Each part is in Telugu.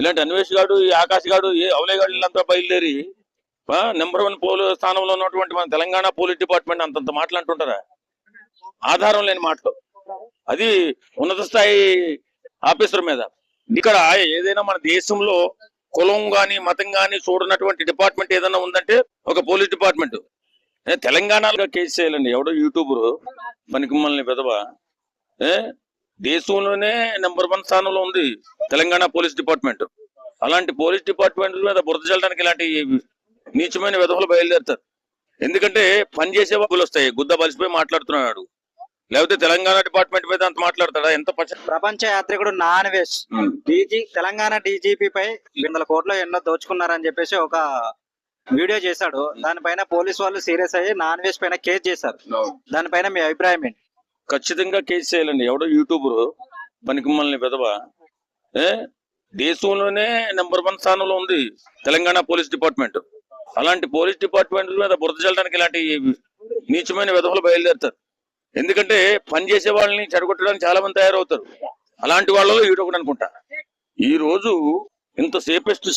ఇలాంటి అన్వేష్ గాడు, ఈ ఆకాష్ గాడు, ఏ అవలే గాడు వీళ్ళంతా బయలుదేరి నెంబర్ 1 స్థానంలో ఉన్నటువంటి మన తెలంగాణ పోలీస్ డిపార్ట్మెంట్ అంతంత మాటలు అంటుంటారా? ఆధారం లేని మాటలు. అది ఉన్నత స్థాయి ఆఫీసర్ మీద. ఇక్కడ ఏదైనా మన దేశంలో కులం గాని మతం గాని చూడనటువంటి డిపార్ట్మెంట్ ఏదైనా ఉందంటే ఒక పోలీస్ డిపార్ట్మెంట్. తెలంగాణలో కేసు చేయాలండి. ఎవడో యూట్యూబర్ పనికిమ్మల్ని విధవ దేశంలోనే నెంబర్ 1 స్థానంలో ఉంది తెలంగాణ పోలీస్ డిపార్ట్మెంట్. అలాంటి పోలీస్ డిపార్ట్మెంట్ మీద బురద చల్లడానికి ఇలాంటి నీచమైన విధవలు బయలుదేరుతారు. ఎందుకంటే పనిచేసే వాళ్ళు వస్తాయి. గుద్ద బలిసిపోయి మాట్లాడుతున్నాడు. లేకపోతే తెలంగాణ డిపార్ట్మెంట్ మీద అంత మాట్లాడతాడా? ఎంత ప్రపంచ యాత్రికుడు నాన్వేష్ తెలంగాణ డీజీపీ పై 100 కోట్లు ఎన్నో దోచుకున్నారని చెప్పేసి ఒక వీడియో చేశాడు. దానిపైన పోలీసు వాళ్ళు సీరియస్ అయ్యి నాన్వేష్ పైన కేసు చేశారు. దానిపైన మీ అభిప్రాయం ఏంటి? ఖచ్చితంగా కేసు చేయాలండి. ఎవడో యూట్యూబర్ పనికిమ్మల్ని విధవ దేశంలోనే నెంబర్ 1 స్థానంలో ఉంది తెలంగాణ పోలీస్ డిపార్ట్మెంట్. అలాంటి పోలీస్ డిపార్ట్మెంట్ మీద బురద చల్లడానికి ఇలాంటి నీచమైన విధవలు బయలుదేరుతారు. ఎందుకంటే పనిచేసే వాళ్ళని చెడగొట్టడానికి చాలా మంది తయారవుతారు. అలాంటి వాళ్ళలో ఈడొకటి అనుకుంటా. ఈ రోజు ఇంత సేఫెస్ట్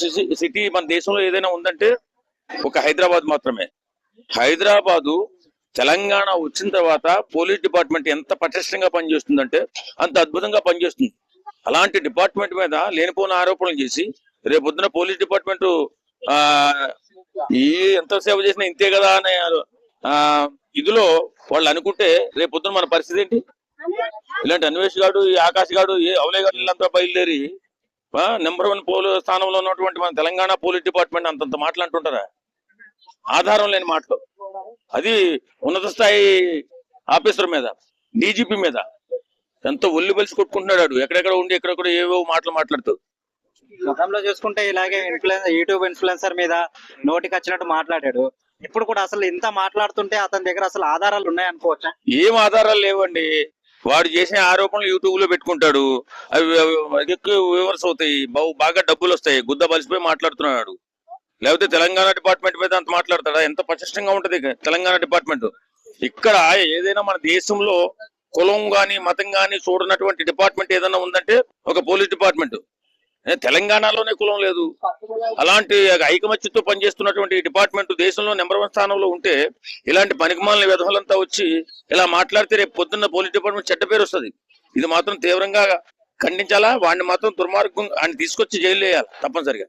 సిటీ మన దేశంలో ఏదైనా ఉందంటే ఒక హైదరాబాద్ మాత్రమే. హైదరాబాదు తెలంగాణ వచ్చిన తర్వాత పోలీస్ డిపార్ట్మెంట్ ఎంత పటిష్టంగా పనిచేస్తుందంటే అంత అద్భుతంగా పనిచేస్తుంది. అలాంటి డిపార్ట్మెంట్ మీద లేనిపోయిన ఆరోపణలు చేసి రేపొద్దున పోలీస్ డిపార్ట్మెంట్ ఎంత సేవ చేసినా ఇంతే కదా అనే ఇదిలో వాళ్ళు అనుకుంటే రేపొద్దున మన పరిస్థితి ఏంటి? ఇలాంటి అన్వేష్ గాడు, ఈ ఆకాష్ గాడు, ఏ అవలే గాడు వీళ్ళంతా బయలుదేరి నెంబర్ 1 స్థానంలో ఉన్నటువంటి మన తెలంగాణ పోలీస్ డిపార్ట్మెంట్ అంతంత మాటలు అంటుంటారా? ఆధారం లేని మాటలు. అది ఉన్నత స్థాయి ఆఫీసర్ మీద, డీజీపీ మీద ఎంతో ఒళ్ళు బలిసి కొట్టుకుంటున్నాడు. ఎక్కడెక్కడ ఉండి ఎక్కడెక్కడ ఏవో మాటలు మాట్లాడుతూ. గతంలో చూసుకుంటే ఇలాగే యూట్యూబ్ ఇన్ఫ్లుయెన్సర్ మీద నోటికి వచ్చినట్టు మాట్లాడాడు. ఇప్పుడు కూడా అసలు ఇంత మాట్లాడుతుంటే అతని దగ్గర అసలు ఆధారాలు ఉన్నాయనుకోవచ్చా? ఏం ఆధారాలు లేవండి. వాడు చేసిన ఆరోపణలు యూట్యూబ్ లో పెట్టుకుంటాడు. అవి ఎక్కువ వ్యూవర్స్ అవుతాయి, బాగా డబ్బులు వస్తాయి. గుద్ద బలిసిపోయి మాట్లాడుతున్నాడు. లేకపోతే తెలంగాణ డిపార్ట్మెంట్ మీద అంత మాట్లాడతాడా? ఎంత పటిష్టంగా ఉంటది తెలంగాణ డిపార్ట్మెంట్. ఇక్కడ ఏదైనా మన దేశంలో కులం గాని మతం గాని చూడనటువంటి డిపార్ట్మెంట్ ఏదైనా ఉందంటే ఒక పోలీస్ డిపార్ట్మెంట్. తెలంగాణలోనే కులం లేదు. అలాంటి ఐకమత్యంతో పనిచేస్తున్నటువంటి డిపార్ట్మెంట్ దేశంలో నెంబర్ 1 స్థానంలో ఉంటే ఇలాంటి పనికిమాలిన విధవలంతా వచ్చి ఇలా మాట్లాడితే రేపు పొద్దున్న పోలీస్ డిపార్ట్మెంట్ చెడ్డ పేరు వస్తుంది. ఇది మాత్రం తీవ్రంగా ఖండించాలా. వాడిని మాత్రం దుర్మార్గం ఆయన తీసుకొచ్చి జైలు వేయాలి తప్పనిసరిగా.